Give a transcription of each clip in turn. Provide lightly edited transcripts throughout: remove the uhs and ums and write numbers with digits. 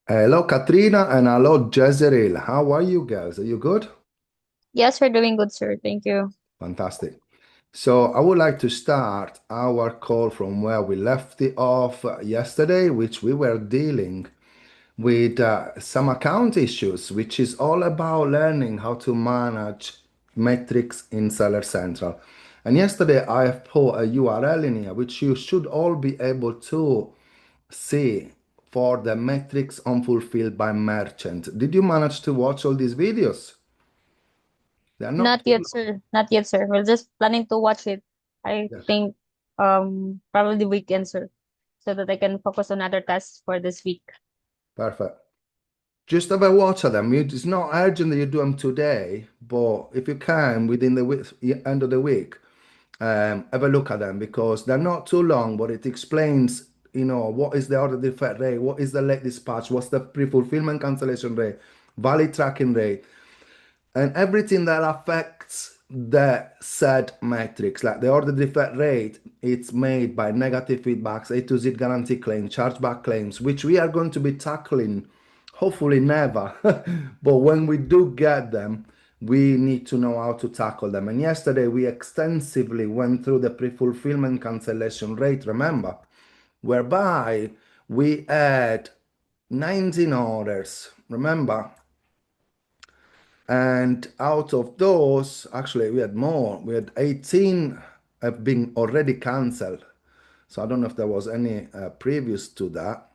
Hello, Katrina, and hello, Jeseryl. How are you guys? Are you good? Yes, we're doing good, sir. Thank you. Fantastic. So, I would like to start our call from where we left it off yesterday, which we were dealing with some account issues, which is all about learning how to manage metrics in Seller Central. And yesterday, I have put a URL in here, which you should all be able to see for the metrics unfulfilled by merchant. Did you manage to watch all these videos? They are not Not too yet, long. sir. Not yet, sir. We're just planning to watch it. I Yes, think probably the weekend, sir, so that I can focus on other tasks for this week. perfect. Just have a watch of them. It's not urgent that you do them today, but if you can, within the end of the week, have a look at them because they're not too long, but it explains, what is the order defect rate, what is the late dispatch, what's the pre-fulfillment cancellation rate, valid tracking rate, and everything that affects the said metrics, like the order defect rate, it's made by negative feedbacks, A to Z guarantee claims, chargeback claims, which we are going to be tackling, hopefully never, but when we do get them, we need to know how to tackle them. And yesterday we extensively went through the pre-fulfillment cancellation rate, remember, whereby we had 19 orders, remember? And out of those, actually, we had more. We had 18 have been already cancelled. So I don't know if there was any previous to that.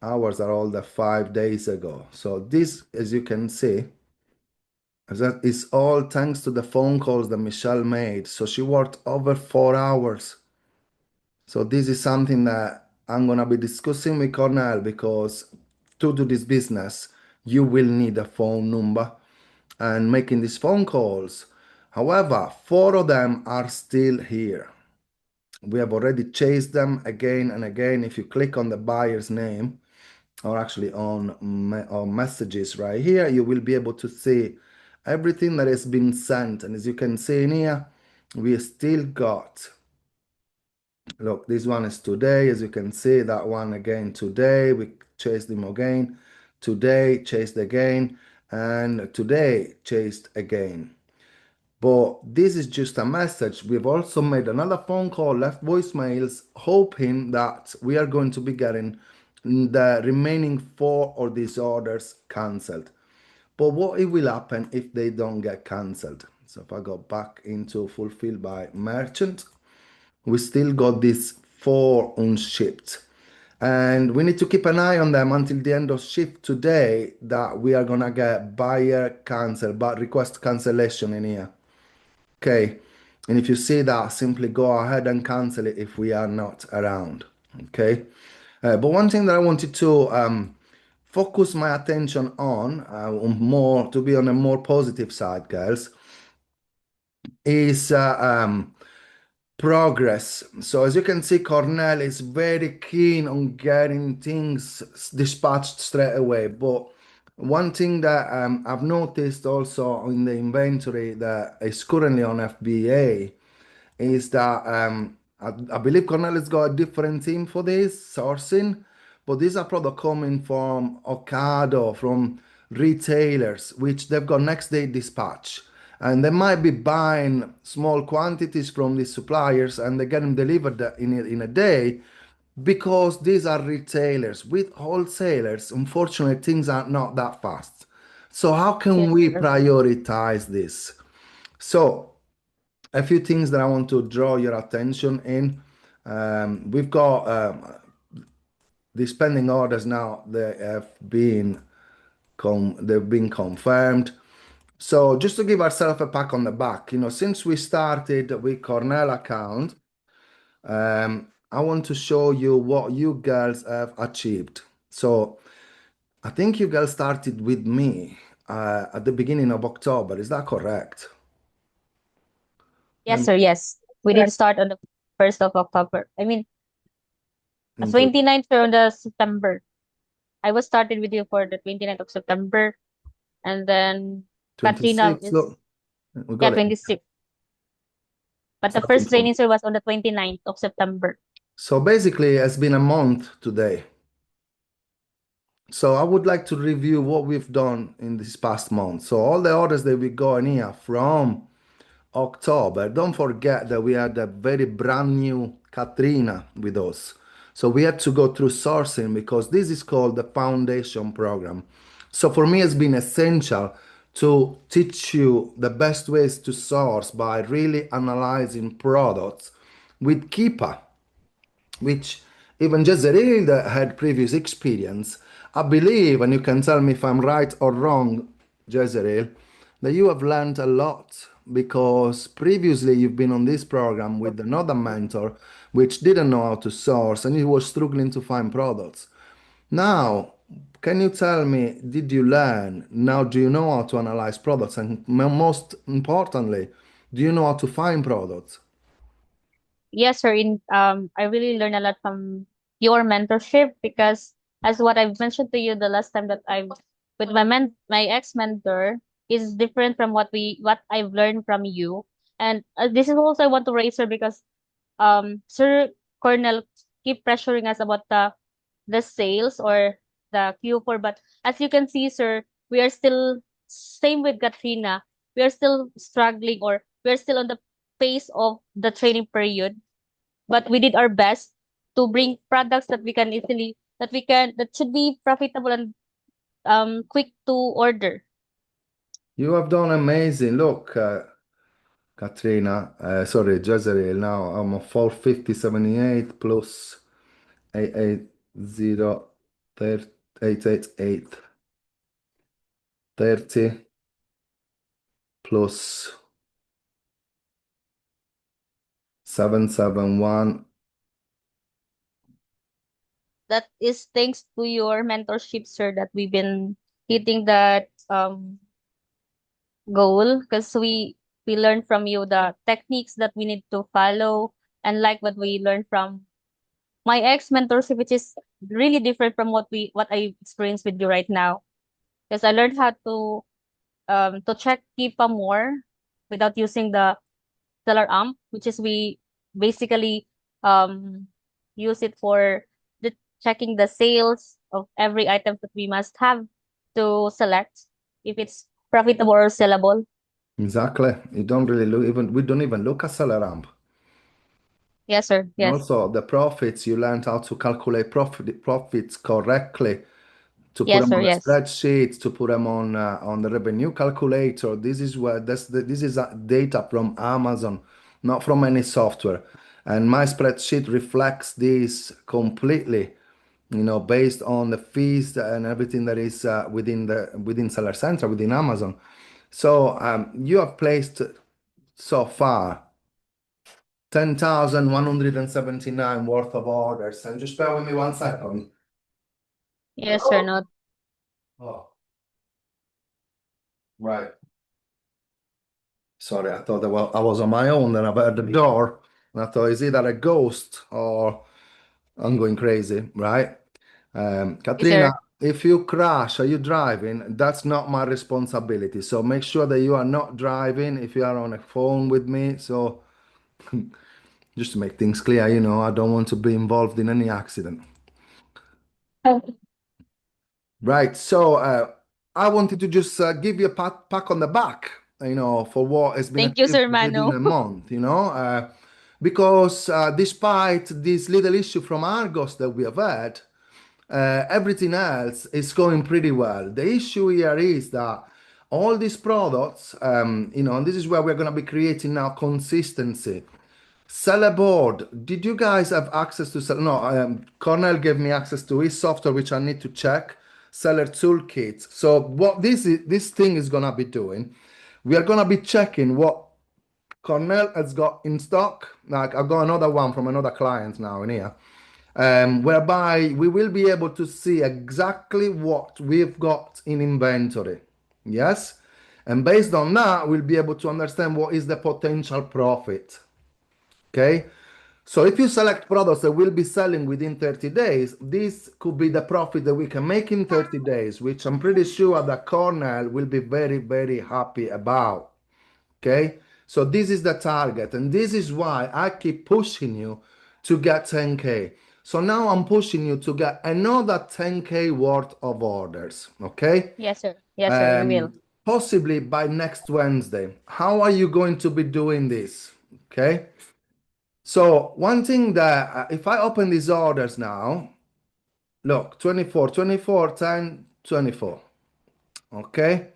Ours are all the 5 days ago. So this, as you can see, that is all thanks to the phone calls that Michelle made. So she worked over 4 hours. So this is something that I'm gonna be discussing with Cornell because to do this business, you will need a phone number and making these phone calls. However, four of them are still here. We have already chased them again and again. If you click on the buyer's name, or actually on messages right here, you will be able to see everything that has been sent. And as you can see in here, we still got, look, this one is today. As you can see, that one again today. We chased him again. Today, chased again. And today, chased again. But this is just a message. We've also made another phone call, left voicemails, hoping that we are going to be getting the remaining four of these orders cancelled. But what it will happen if they don't get cancelled? So if I go back into fulfill by merchant, we still got these four unshipped. And we need to keep an eye on them until the end of shift today that we are gonna get buyer cancel, but request cancellation in here. Okay. And if you see that, simply go ahead and cancel it if we are not around. Okay. But one thing that I wanted to focus my attention on more to be on a more positive side, girls, is progress. So as you can see, Cornell is very keen on getting things dispatched straight away. But one thing that I've noticed also in the inventory that is currently on FBA is that I believe Cornell has got a different team for this sourcing, but these are products coming from Ocado, from retailers, which they've got next day dispatch. And they might be buying small quantities from these suppliers and they get them delivered in a day because these are retailers. With wholesalers, unfortunately, things are not that fast. So, how can Yes, we sir. prioritize this? So, a few things that I want to draw your attention in. We've got the spending orders now. They've been confirmed. So just to give ourselves a pat on the back, since we started with Cornell account, I want to show you what you girls have achieved. So I think you girls started with me at the beginning of October. Is that correct? Let Yes, me sir. Yes. We did check. start on the 1st of October. I mean, Into 29th sir, on the September. I was started with you for the 29th of September. And then Katrina 26. is, Look, we yeah, got it. 26th. But the Starting first from. training, sir, was on the 29th of September. So basically, it's been a month today. So I would like to review what we've done in this past month. So all the orders that we got in here from October, don't forget that we had a very brand new Katrina with us. So we had to go through sourcing because this is called the foundation program. So for me, it's been essential to teach you the best ways to source by really analyzing products with Keepa, which even Jeseryl had previous experience. I believe, and you can tell me if I'm right or wrong, Jeseryl, that you have learned a lot because previously you've been on this program with another mentor which didn't know how to source and he was struggling to find products. Now, can you tell me, did you learn? Now, do you know how to analyze products? And most importantly, do you know how to find products? Yes, sir. I really learned a lot from your mentorship because, as what I've mentioned to you the last time that I've with my ex mentor is different from what I've learned from you. And this is also I want to raise, sir, because Sir Cornell keep pressuring us about the sales or the Q4. But as you can see, sir, we are still same with Katrina. We are still struggling, or we are still on the pace of the training period. But we did our best to bring products that we can easily that should be profitable and quick to order. You have done amazing. Look, Katrina, sorry, Jezreel, now I'm on 450.78 plus 880, 888, 30 plus 771. That is thanks to your mentorship, sir, that we've been hitting that goal because we learned from you the techniques that we need to follow, and like what we learned from my ex mentorship, which is really different from what I experience with you right now. Because I learned how to check Kipa more without using the seller amp, which is we basically um use it for the checking the sales of every item that we must have to select if it's profitable or sellable. Exactly. You don't really look even, we don't even look at seller ramp. Yes, sir. And Yes. also the profits, you learned how to calculate profits correctly, to put Yes, them sir. on a Yes. spreadsheet, to put them on the revenue calculator. This is where this is data from Amazon, not from any software. And my spreadsheet reflects this completely, based on the fees and everything that is within Seller Central, within Amazon. So you have placed so far 10,179 worth of orders. And just bear with me 1 second. Yes, sir. No. Oh, right. Sorry, I thought that I was on my own, and I heard the door, and I thought, is either a ghost or I'm going crazy, right? Yes, Katrina, sir. if you crash, are you driving? That's not my responsibility. So make sure that you are not driving if you are on a phone with me. So just to make things clear, I don't want to be involved in any accident. Oh. Right. So I wanted to just give you a pat on the back, for what has been Thank you, achieved sir, within Mano. a month, because despite this little issue from Argos that we have had, everything else is going pretty well. The issue here is that all these products, and this is where we're going to be creating now consistency. Seller board. Did you guys have access to sell? No, Cornell gave me access to his software, which I need to check. Seller toolkit. So what this thing is gonna be doing, we are gonna be checking what Cornell has got in stock. Like I've got another one from another client now in here, whereby we will be able to see exactly what we've got in inventory. Yes, and based on that, we'll be able to understand what is the potential profit. Okay. So if you select products that will be selling within 30 days, this could be the profit that we can make in 30 days, which I'm pretty sure that Cornell will be very, very happy about. Okay. So this is the target. And this is why I keep pushing you to get 10K. So now I'm pushing you to get another 10K worth of orders, okay? Yes, sir. Yes, sir. We will. Um, Possibly by next Wednesday. How are you going to be doing this? Okay. So one thing that if I open these orders now, look, 24, 24, 10, 24. Okay.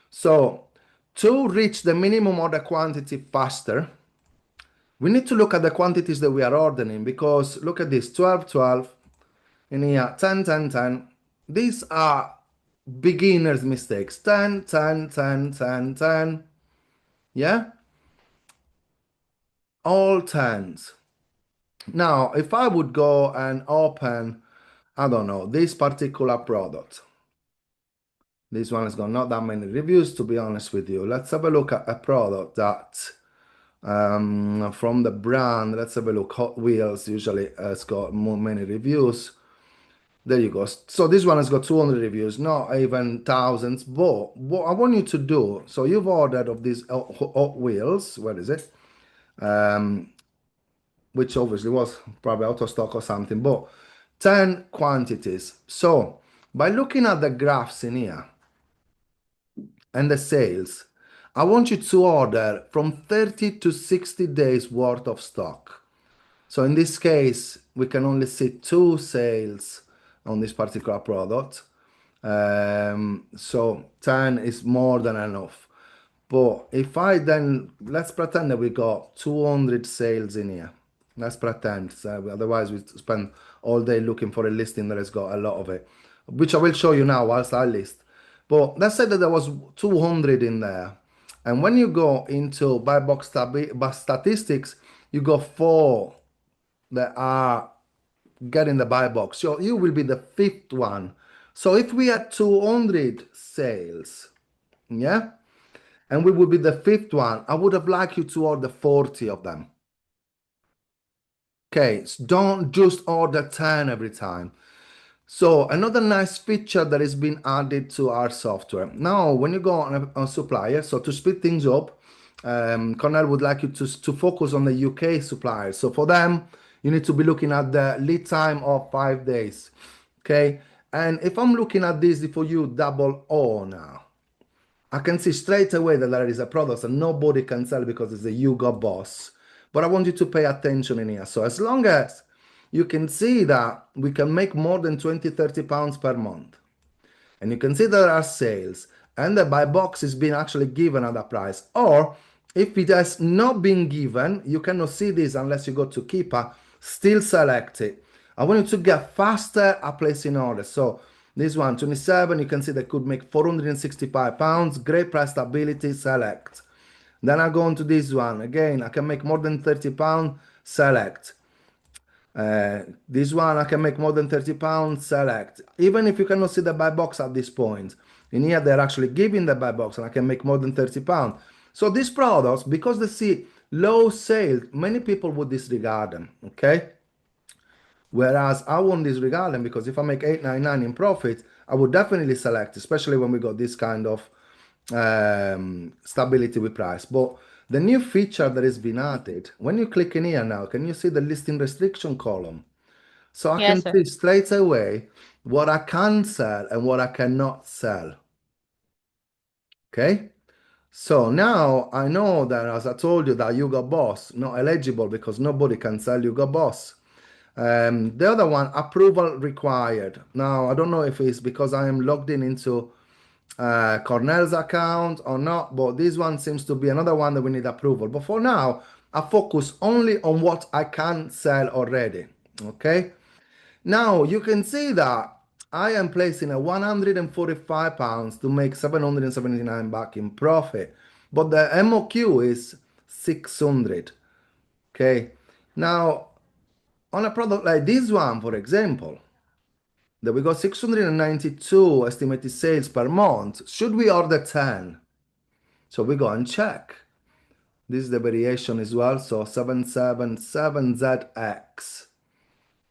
So to reach the minimum order quantity faster, we need to look at the quantities that we are ordering because look at this 12, 12, in here 10, 10, 10. These are beginners' mistakes 10, 10, 10, 10, 10. Yeah, all tens. Now, if I would go and open, I don't know, this particular product, this one has got not that many reviews, to be honest with you. Let's have a look at a product that from the brand, let's have a look. Hot Wheels usually has got more many reviews. There you go. So this one has got 200 reviews, not even thousands. But what I want you to do, so you've ordered of these Hot Wheels, where is it? Um, which obviously was probably out of stock or something, but 10 quantities. So by looking at the graphs in here and the sales, I want you to order from 30 to 60 days worth of stock. So in this case, we can only see two sales on this particular product. So 10 is more than enough. But if I then, let's pretend that we got 200 sales in here. Let's pretend, so otherwise we spend all day looking for a listing that has got a lot of it, which I will show you now whilst I list. But let's say that there was 200 in there. And when you go into buy box statistics, you got four that are getting the buy box. So you will be the fifth one. So if we had 200 sales, yeah, and we would be the fifth one, I would have liked you to order 40 of them. Okay, so don't just order 10 every time. So another nice feature that has been added to our software. Now, when you go on a supplier, so to speed things up, Cornell would like you to focus on the UK suppliers. So for them, you need to be looking at the lead time of 5 days. Okay, and if I'm looking at this for you, double O now. I can see straight away that there is a product that nobody can sell because it's a Hugo Boss. But I want you to pay attention in here. So as long as you can see that we can make more than 20, 30 pounds per month, and you can see there are sales, and the buy box is being actually given at a price. Or if it has not been given, you cannot see this unless you go to Keeper, still select it. I want you to get faster at placing orders. So this one, 27, you can see they could make 465 pounds, great price stability, select. Then I go on to this one, again, I can make more than 30 pounds, select. This one I can make more than 30 pounds, select. Even if you cannot see the buy box at this point, in here they're actually giving the buy box and I can make more than 30 pounds. So these products, because they see low sales, many people would disregard them, okay? Whereas I won't disregard them because if I make 8.99 in profit, I would definitely select, especially when we got this kind of stability with price. But the new feature that has been added, when you click in here now, can you see the listing restriction column? So I Yes, can sir. see straight away what I can sell and what I cannot sell. Okay? So now I know that, as I told you, that Yuga Boss not eligible because nobody can sell Yuga Boss. The other one, approval required. Now I don't know if it's because I am logged in into Cornell's account or not, but this one seems to be another one that we need approval. But for now, I focus only on what I can sell already. Okay. Now you can see that I am placing a 145 pounds to make 779 back in profit, but the MOQ is 600. Okay. Now on a product like this one, for example, that we got 692 estimated sales per month, should we order 10? So we go and check. This is the variation as well. So 777ZX.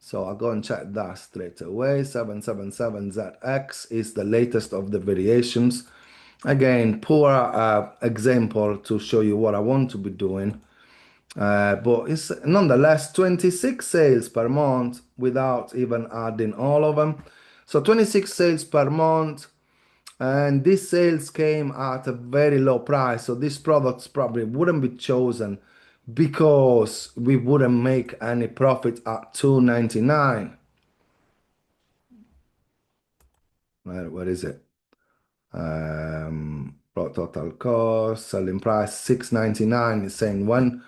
So I'll go and check that straight away. 777ZX is the latest of the variations. Again, poor example to show you what I want to be doing. But it's nonetheless 26 sales per month without even adding all of them. So 26 sales per month, and these sales came at a very low price. So these products probably wouldn't be chosen because we wouldn't make any profit at 2.99. Where is it? Total cost, selling price 6.99 is saying when.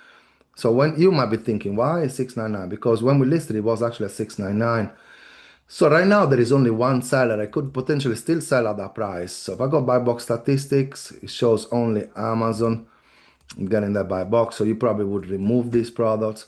So when you might be thinking, why is 6.99? Because when we listed it was actually 6.99. So right now there is only one seller. I could potentially still sell at that price. So if I go buy box statistics, it shows only Amazon getting that buy box. So you probably would remove these products.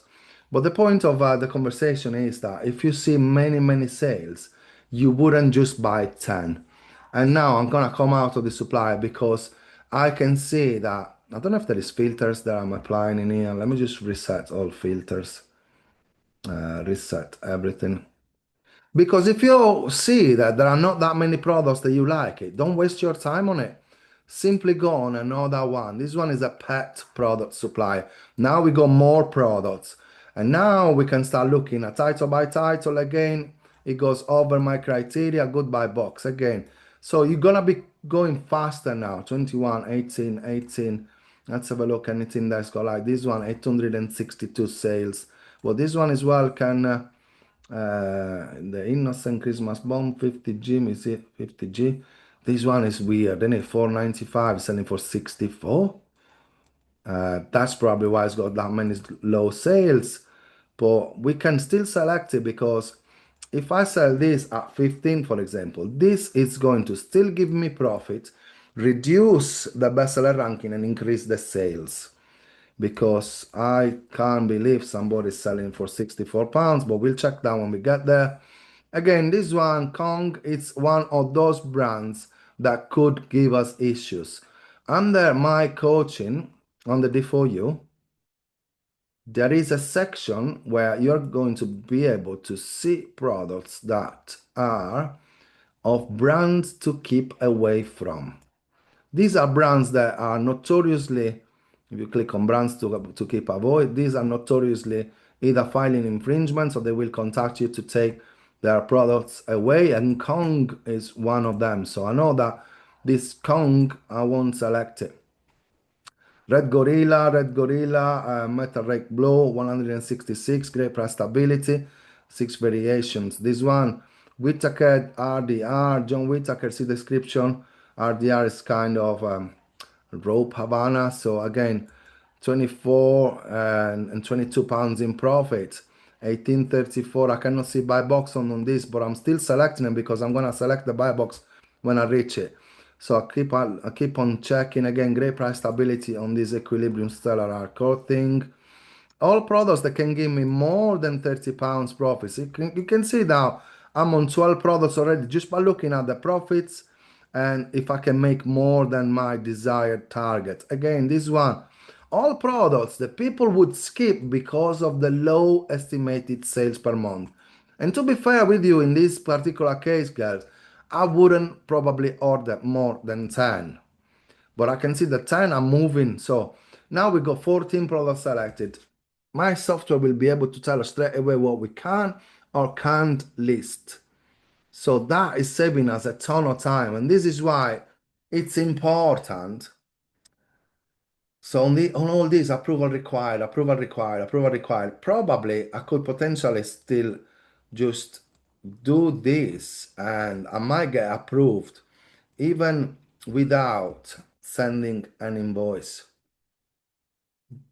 But the point of the conversation is that if you see many sales, you wouldn't just buy 10. And now I'm gonna come out of the supply because I can see that I don't know if there is filters that I'm applying in here. Let me just reset all filters, reset everything. Because if you see that there are not that many products that you like it, don't waste your time on it. Simply go on another one. This one is a pet product supply. Now we got more products. And now we can start looking at title by title again. It goes over my criteria, goodbye box again. So you're gonna be going faster now. 21, 18, 18. Let's have a look. Anything that's got like this one, 862 sales. Well, this one as well can the Innocent Christmas Bomb 50G, is it 50G? This one is weird, isn't it? 495 selling for 64. That's probably why it's got that many low sales. But we can still select it because if I sell this at 15, for example, this is going to still give me profit, reduce the bestseller ranking, and increase the sales because I can't believe somebody's selling for 64 pounds, but we'll check that when we get there. Again, this one, Kong, it's one of those brands that could give us issues. Under my coaching on the D4U, there is a section where you're going to be able to see products that are of brands to keep away from. These are brands that are notoriously, if you click on brands to keep avoid, these are notoriously either filing infringements or they will contact you to take their products away. And Kong is one of them. So I know that this Kong, I won't select it. Red Gorilla, Metal Rake Blow, 166, great price stability, 6 variations. This one, Whitaker RDR, John Whitaker, see description. RDR is kind of rope Havana. So again, 24 and 22 pounds in profit. 1834. I cannot see buy box on this, but I'm still selecting them because I'm gonna select the buy box when I reach it. So I keep on checking again. Great price stability on this equilibrium stellar hardcore thing. All products that can give me more than 30 pounds profits. You can see now I'm on 12 products already just by looking at the profits and if I can make more than my desired target. Again, this one, all products that people would skip because of the low estimated sales per month. And to be fair with you, in this particular case, guys, I wouldn't probably order more than 10. But I can see the 10 are moving. So now we got 14 products selected. My software will be able to tell us straight away what we can or can't list. So that is saving us a ton of time. And this is why it's important. So on all these, approval required, approval required, approval required. Probably I could potentially still just do this and I might get approved even without sending an invoice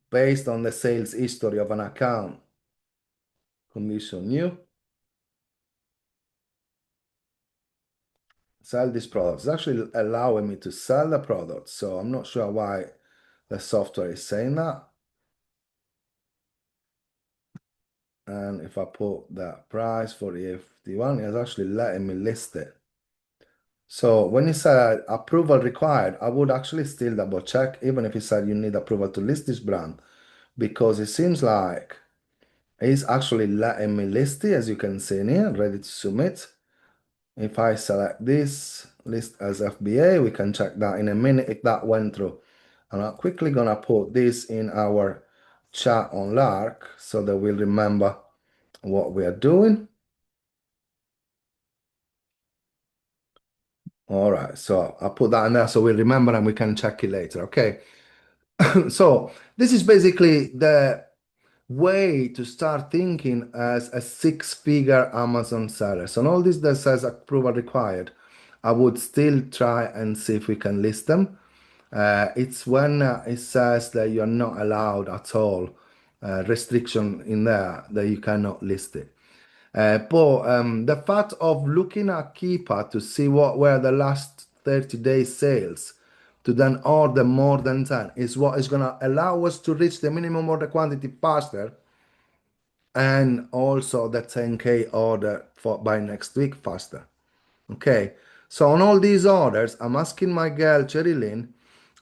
based on the sales history of an account. Condition new. Sell this product. It's actually allowing me to sell the product. So I'm not sure why the software is saying that. And if I put that price for the FD1, it's actually letting me list it. So when it said approval required, I would actually still double check, even if it said you need approval to list this brand, because it seems like it's actually letting me list it, as you can see in here, ready to submit. If I select this, list as FBA, we can check that in a minute if that went through. And I'm quickly gonna put this in our chat on Lark so that we'll remember what we are doing. All right, so I'll put that in there so we'll remember and we can check it later. Okay. So this is basically the way to start thinking as a six-figure Amazon seller. So on all this that says approval required, I would still try and see if we can list them. It's when it says that you're not allowed at all, restriction in there that you cannot list it. But the fact of looking at Keeper to see what were the last 30 days sales to then order more than 10 is what is going to allow us to reach the minimum order quantity faster and also the 10K order for by next week faster. Okay, so on all these orders, I'm asking my girl Jeseryl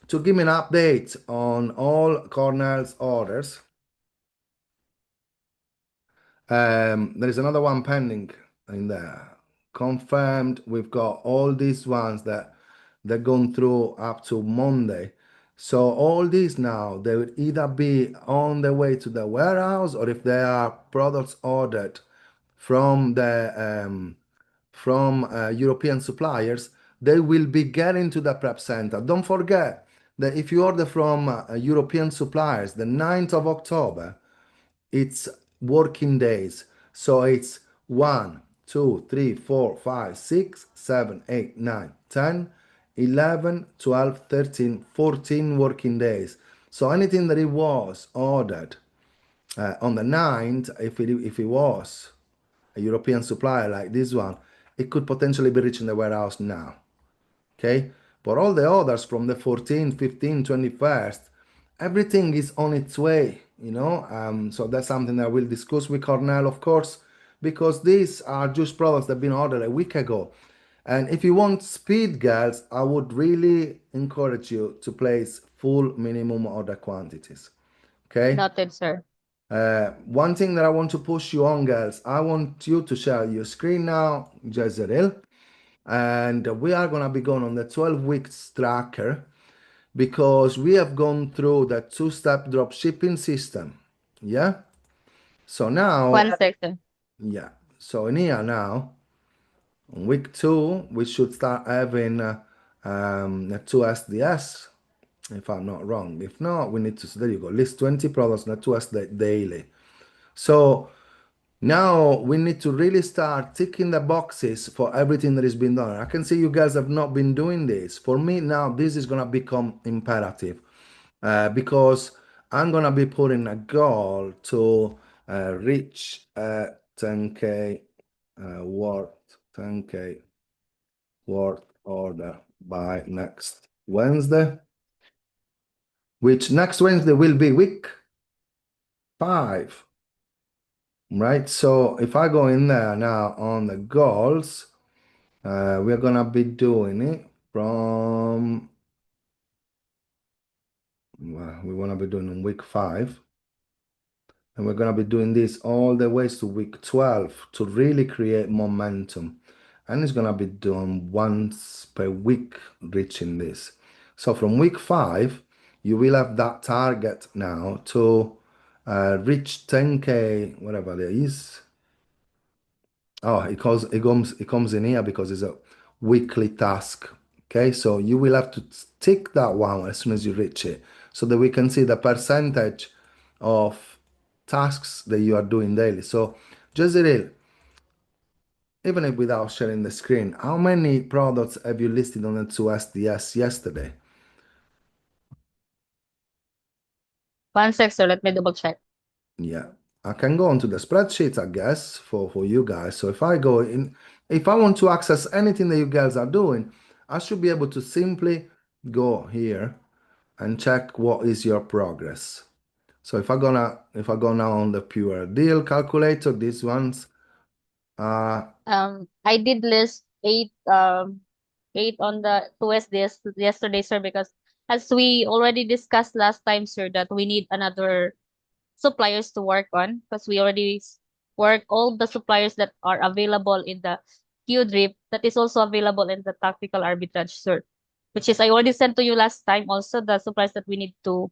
to give me an update on all Cornell's orders. There is another one pending in there. Confirmed, we've got all these ones that they're going through up to Monday. So all these now, they will either be on the way to the warehouse or if they are products ordered from the European suppliers, they will be getting to the prep center. Don't forget that if you order from European suppliers, the 9th of October, it's working days. So it's 1, 2, 3, 4, 5, 6, 7, 8, 9, 10, 11, 12, 13, 14 working days. So anything that it was ordered on the 9th, if it was a European supplier like this one, it could potentially be reaching the warehouse now. Okay, but all the others from the 14th, 15th, 21st, everything is on its way, so that's something that we'll discuss with Cornell, of course, because these are just products that have been ordered a week ago. And if you want speed, girls, I would really encourage you to place full minimum order quantities. Okay. Noted, sir. One thing that I want to push you on, girls, I want you to share your screen now, Jeseryl, and we are going to be going on the 12 weeks tracker because we have gone through the two-step drop shipping system. Yeah. So now, One second. yeah. So in here now, on week 2, we should start having the 2SDS, if I'm not wrong. If not, we need to, so there you go, list 20 products on the 2S daily. So now we need to really start ticking the boxes for everything that has been done. I can see you guys have not been doing this. For me now, this is gonna become imperative because I'm gonna be putting a goal to reach 10K worth 10K worth order by next Wednesday, which next Wednesday will be week 5. Right, so if I go in there now on the goals, we're gonna be doing it from, well, we wanna be doing in week 5, and we're gonna be doing this all the way to week 12 to really create momentum. And it's gonna be done once per week, reaching this. So from week 5, you will have that target now to reach 10K, whatever there is. Oh, it comes in here because it's a weekly task. Okay, so you will have to tick that one as soon as you reach it so that we can see the percentage of tasks that you are doing daily. So, Jeseryl, even if without sharing the screen, how many products have you listed on the 2SDS yesterday? One sec, sir. Let me double check. Yeah, I can go onto the spreadsheet, I guess, for you guys. So if I go in, if I want to access anything that you guys are doing, I should be able to simply go here and check what is your progress. So if I go now on the pure deal calculator, these ones are I did list eight on the 2S yesterday, sir, because as we already discussed last time, sir, that we need another suppliers to work on because we already work all the suppliers that are available in the Q drip that is also available in the tactical arbitrage, sir. Which is I already sent to you last time also the suppliers that we need to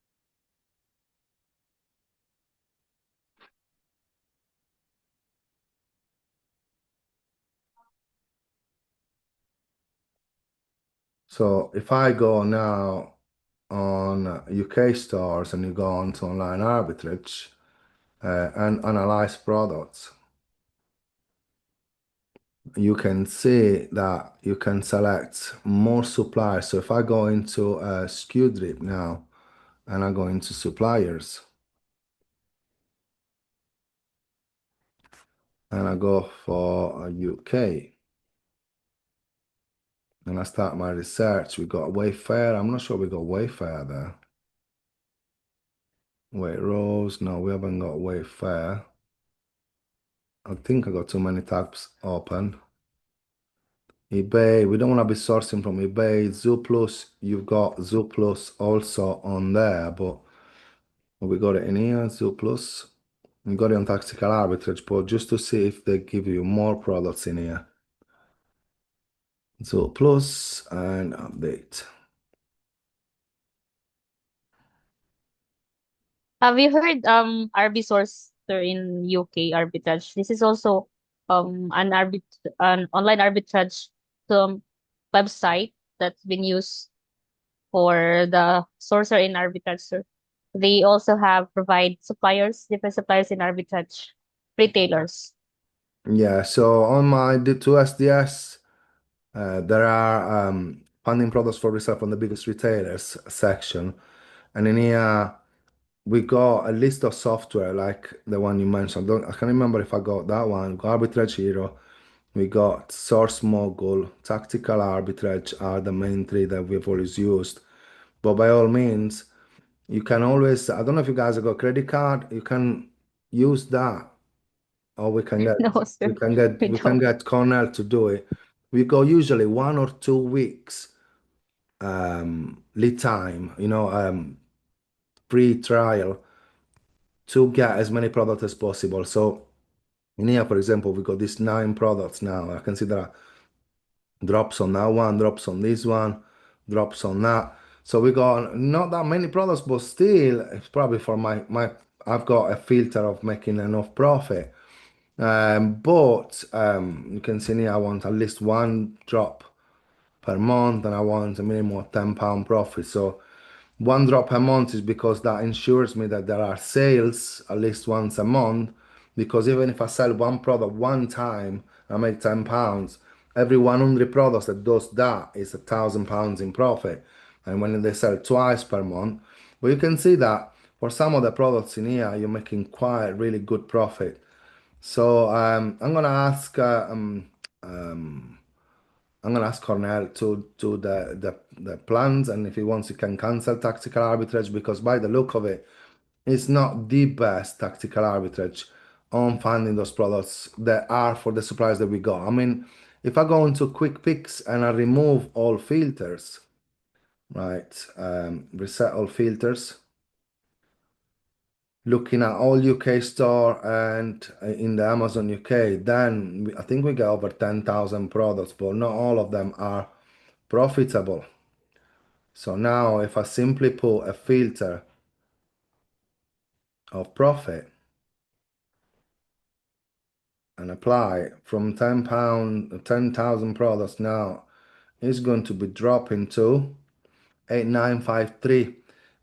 So if I go now on UK stores and you go on to online arbitrage and analyze products, you can see that you can select more suppliers. So if I go into SKU drip now and I go into suppliers and I go for UK and I start my research, we got Wayfair. I'm not sure we got Wayfair there. Waitrose, no, we haven't got Wayfair. I think I got too many tabs open. eBay, we don't want to be sourcing from eBay. Zooplus, you've got Zooplus also on there, but we got it in here, Zooplus. We got it on tactical arbitrage, but just to see if they give you more products in here. Zooplus and update. Have you heard RB Sourcer in UK arbitrage? This is also an online arbitrage um, website that's been used for the sourcer in arbitrage. So they also have provide suppliers, different suppliers in arbitrage, retailers. Yeah, so on my D2 SDS, there are funding products for resale from the biggest retailers section. And in here, we got a list of software like the one you mentioned. I can't remember if I got that one. We got Arbitrage Hero. We got Source Mogul, Tactical Arbitrage are the main three that we've always used. But by all means, you can always, I don't know if you guys have got credit card, you can use that, or No, sir, we we can don't. get Cornell to do it. We go usually 1 or 2 weeks lead time, free trial to get as many products as possible. So in here, for example, we got these 9 products now. I can see there are drops on that one, drops on this one, drops on that. So we got not that many products, but still, it's probably for my I've got a filter of making enough profit. But you can see here I want at least one drop per month, and I want a minimum of £10 profit. So one drop per month is because that ensures me that there are sales at least once a month. Because even if I sell one product one time, I make £10. Every 100 products that does that is £1,000 in profit. And when they sell twice per month, but you can see that for some of the products in here, you're making quite really good profit. So I'm gonna ask Cornell to do the plans, and if he wants, he can cancel tactical arbitrage because by the look of it, it's not the best tactical arbitrage on finding those products that are for the suppliers that we got. I mean, if I go into quick picks and I remove all filters, right, reset all filters, looking at all UK store and in the Amazon UK, then I think we get over 10,000 products, but not all of them are profitable. So now if I simply put a filter of profit and apply from £10, 10,000 products now, it's going to be dropping to 8953,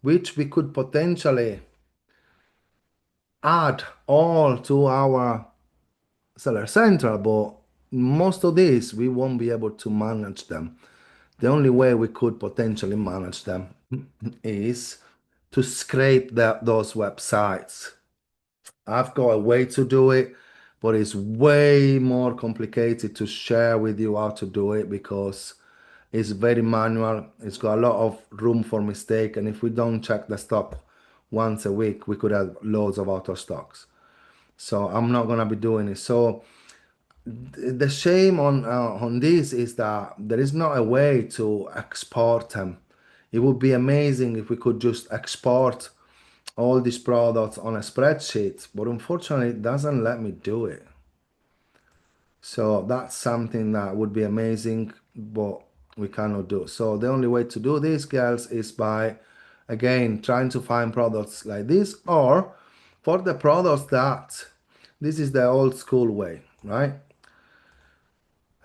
which we could potentially add all to our seller central, but most of these we won't be able to manage them. The only way we could potentially manage them is to scrape those websites. I've got a way to do it, but it's way more complicated to share with you how to do it because it's very manual. It's got a lot of room for mistake, and if we don't check the stock once a week, we could have loads of out of stocks. So I'm not gonna be doing it. So the shame on this is that there is not a way to export them. It would be amazing if we could just export all these products on a spreadsheet, but unfortunately, it doesn't let me do it. So that's something that would be amazing, but we cannot do. So the only way to do this, girls, is by again trying to find products like this, or for the products that this is the old school way, right?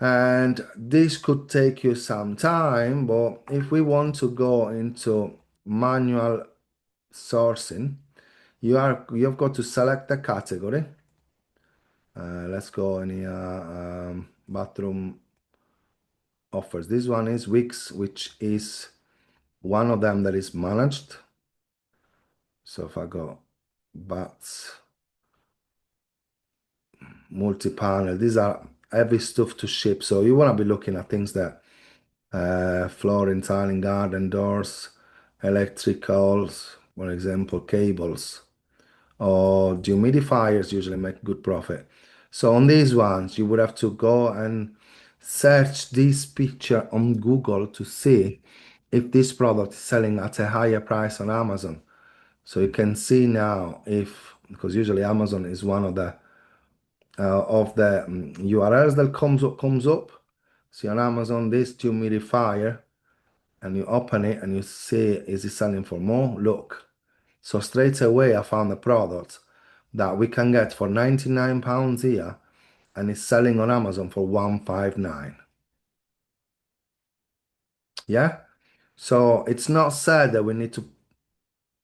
And this could take you some time, but if we want to go into manual sourcing, you've got to select the category. Let's go in here, bathroom offers. This one is Wix, which is one of them that is managed. So if I go baths, multi-panel, these are heavy stuff to ship. So you want to be looking at things that flooring, tiling, garden doors, electricals, for example, cables, or dehumidifiers usually make good profit. So on these ones, you would have to go and search this picture on Google to see if this product is selling at a higher price on Amazon. So you can see now if, because usually Amazon is one of the URLs that comes up. See on Amazon this dehumidifier, and you open it and you see is it selling for more? Look. So straight away I found a product that we can get for £99 here and it's selling on Amazon for 159. Yeah? So it's not said that we need to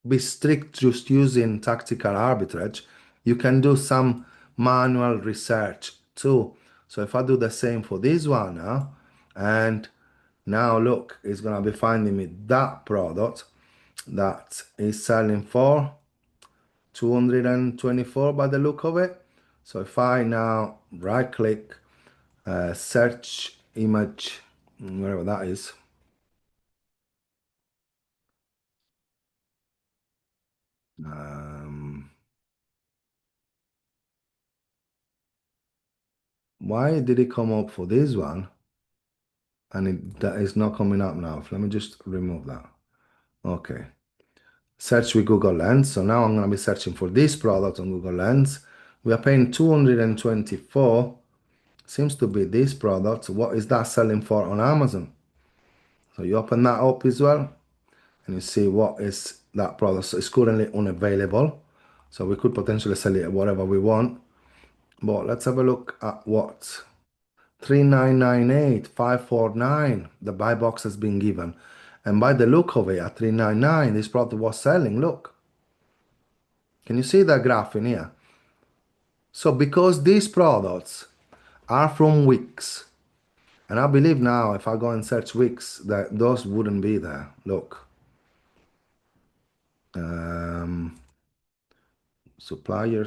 be strict just using tactical arbitrage. You can do some manual research too. So if I do the same for this one now, and now look, it's gonna be finding me that product that is selling for 224 by the look of it. So if I now right click, search image, wherever that is, um, why did it come up for this one? And that is not coming up now. Let me just remove that. Okay. Search with Google Lens. So now I'm going to be searching for this product on Google Lens. We are paying 224. Seems to be this product. What is that selling for on Amazon? So you open that up as well and you see what is that product. So it's currently unavailable. So we could potentially sell it at whatever we want. But let's have a look at what 3998 549 the buy box has been given. And by the look of it, at 399, this product was selling. Look, can you see that graph in here? So because these products are from Wix, and I believe now if I go and search Wix, that those wouldn't be there. Look, um, supplier.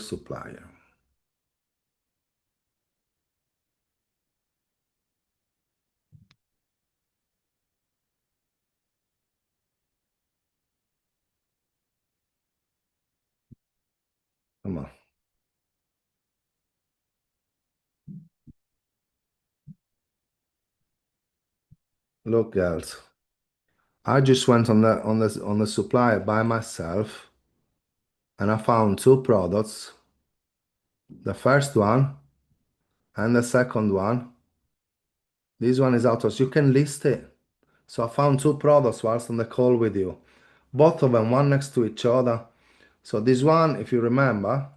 Come on, look, girls. I just went on the supplier by myself, and I found two products. The first one and the second one. This one is out of, you can list it. So I found two products whilst on the call with you. Both of them, one next to each other. So this one, if you remember,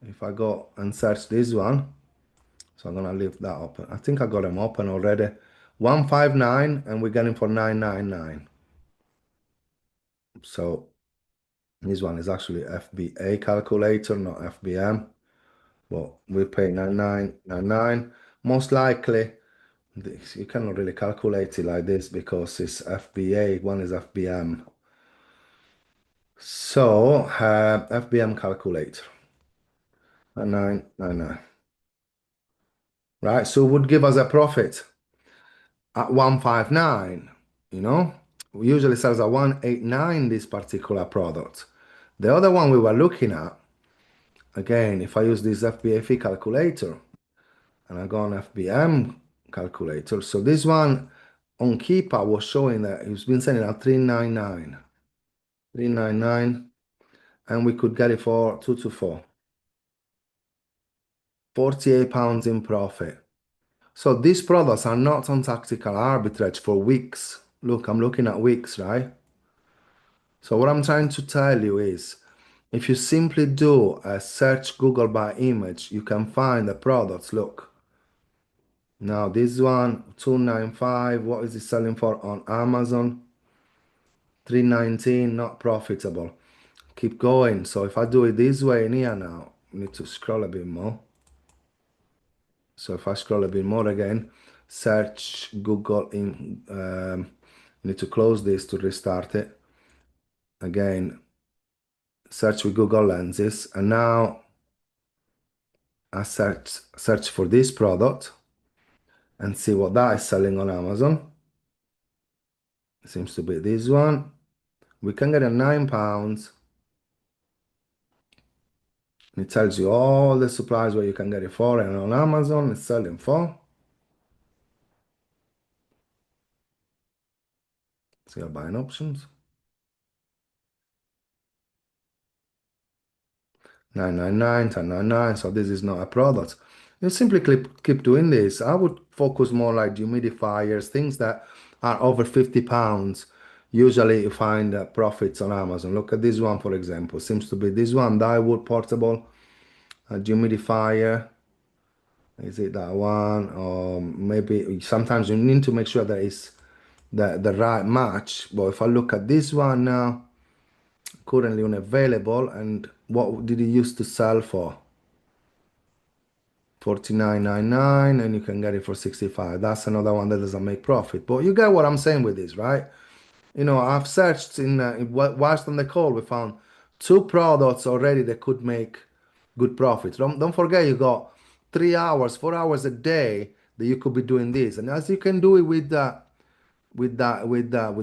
if I go and search this one, so I'm gonna leave that open. I think I got them open already. 159 and we're getting for 999. So this one is actually FBA calculator, not FBM. But we pay 9999. Most likely you cannot really calculate it like this because it's FBA, one is FBM. So, FBM calculator, 9999. Right, so it would give us a profit at 159, you know? We usually sells at 189 this particular product. The other one we were looking at, again, if I use this FBA fee calculator and I go on FBM calculator, so this one on Keepa was showing that it's been selling at 399. 399, and we could get it for 224. £48 in profit. So these products are not on tactical arbitrage for weeks. Look, I'm looking at weeks, right? So what I'm trying to tell you is, if you simply do a search Google by image, you can find the products. Look, Now this one, 295. What is it selling for on Amazon? 319, not profitable. Keep going. So if I do it this way in here now, I need to scroll a bit more. So if I scroll a bit more again, search Google in, need to close this to restart it. Again, search with Google Lenses. And now I search for this product and see what that is selling on Amazon. It seems to be this one. We can get a £9. It tells you all the supplies where you can get it for, and on Amazon it's selling for. See your buying options. 999, 1099. So this is not a product. You simply keep doing this. I would focus more like dehumidifiers, things that are over £50. Usually you find profits on Amazon. Look at this one, for example. Seems to be this one, Dyewood portable dehumidifier. Is it that one? Or maybe sometimes you need to make sure that it's the right match. But if I look at this one now, currently unavailable, and what did it used to sell for? 49.99, and you can get it for 65. That's another one that doesn't make profit. But you get what I'm saying with this, right? You know, I've searched whilst on the call, we found two products already that could make good profits. Don't forget you got 3 hours, 4 hours a day that you could be doing this. And as you can do it with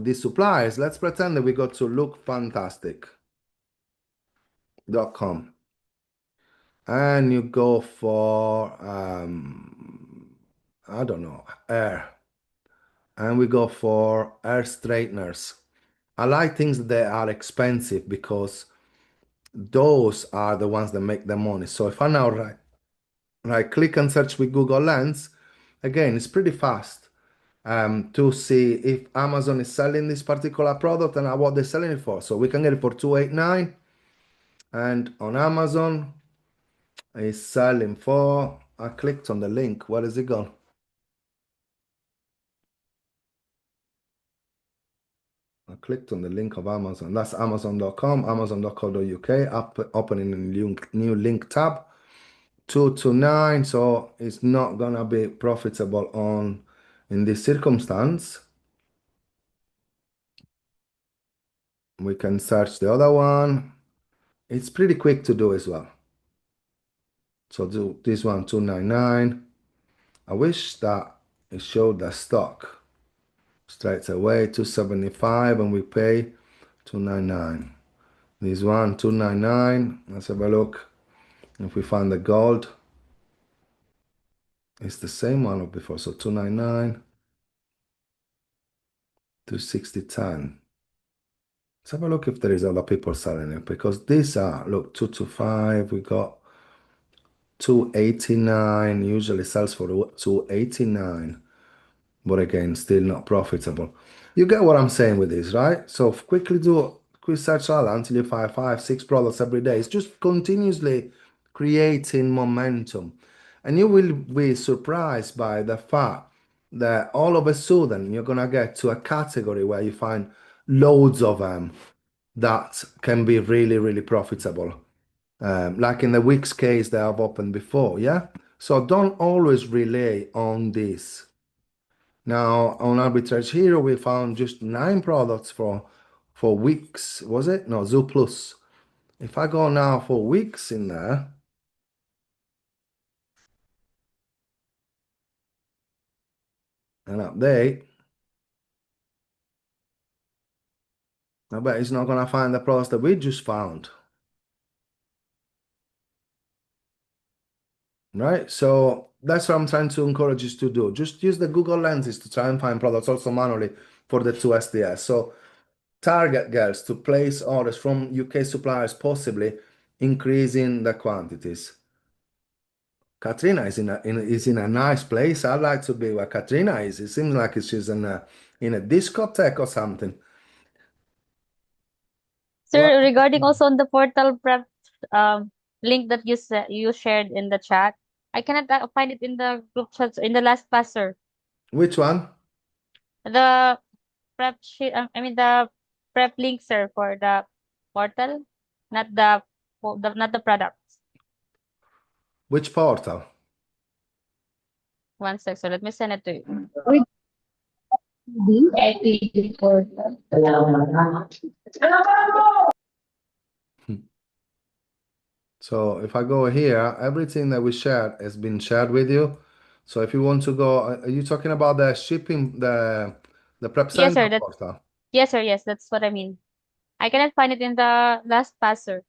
these suppliers, let's pretend that we go to lookfantastic.com and you go for I don't know, air. And we go for hair straighteners. I like things that are expensive because those are the ones that make the money. So if I now right click and search with Google Lens, again, it's pretty fast to see if Amazon is selling this particular product and what they're selling it for. So we can get it for 289, and on Amazon it's selling for, I clicked on the link. Where is it gone? I clicked on the link of Amazon. That's amazon.com, amazon.co.uk, opening a new link tab. 229, so it's not gonna be profitable on in this circumstance. We can search the other one. It's pretty quick to do as well. So do this one, 299. I wish that it showed the stock straight away, 275, and we pay 299. This one, 299. Let's have a look. If we find the gold, it's the same one of before. So 299, 260.10. Let's have a look if there is other people selling it, because these are, look, 225, we got 289, usually sells for 289, but again, still not profitable. You get what I'm saying with this, right? So quickly do a quick search all until you find 5, 6 products every day. It's just continuously creating momentum. And you will be surprised by the fact that all of a sudden you're gonna get to a category where you find loads of them that can be really, really profitable. Like in the Wix case that I've opened before, yeah? So don't always rely on this. Now, on Arbitrage Hero, we found just 9 products for Wix, was it? No, Zoo Plus. If I go now for Wix in there and update, I bet it's not gonna find the products that we just found, right? So that's what I'm trying to encourage you to do. Just use the Google lenses to try and find products also manually for the two SDS. So target girls to place orders from UK suppliers, possibly increasing the quantities. Katrina is in a nice place. I'd like to be where Katrina is. It seems like she's in a discotheque or something. Well, Sir, regarding also on the portal prep link that you shared in the chat, I cannot find it in the group chat in the last pass, sir. Which one? The prep sheet. I mean the prep link, sir, for the portal, not not the products. Which portal? One sec. So let me send it to you. So if I go here, everything that we shared has been shared with you. So if you want to go, are you talking about the shipping, the prep Yes, center sir. That portal? yes, sir. Yes, that's what I mean. I cannot find it in the last pass, sir.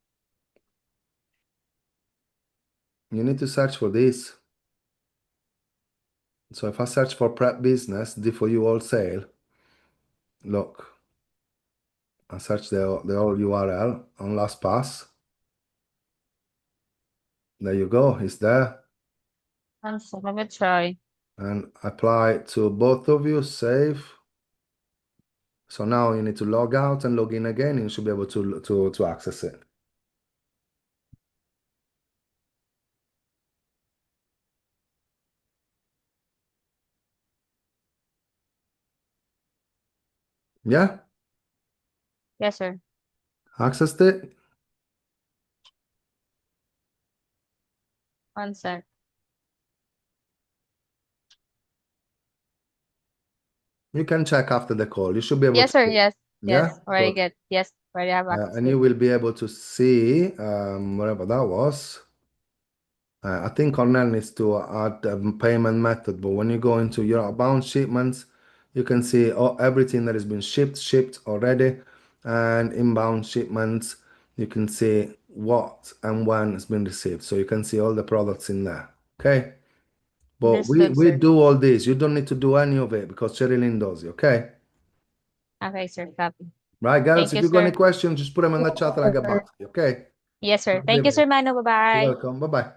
You need to search for this. So if I search for prep business, D for you wholesale, look, I search the old URL on LastPass. There you go, it's there. One sec. Let me try. And apply to both of you, save. So now you need to log out and log in again, and you should be able to access it. Yeah, Yes, sir. accessed it. One sec. You can check after the call. You should be able Yes, to sir. see it. Yes. Yeah, Yes. Already good. get. Yes. Already have access And to you it. will be able to see whatever that was. I think Cornell needs to add a payment method, but when you go into your outbound shipments, you can see everything that has been shipped already, and inbound shipments, you can see what and when it's been received. So you can see all the products in there. Okay, but we Understood, we sir. do all this. You don't need to do any of it because Sherilyn does it. Okay, Okay, sir. Copy. right, girls. Thank If you, you got any sir. questions, just put them in the chat and I get back to you. Okay, Yes, sir. leave Thank you, it. sir, Manu. You're Bye-bye. welcome. Bye bye.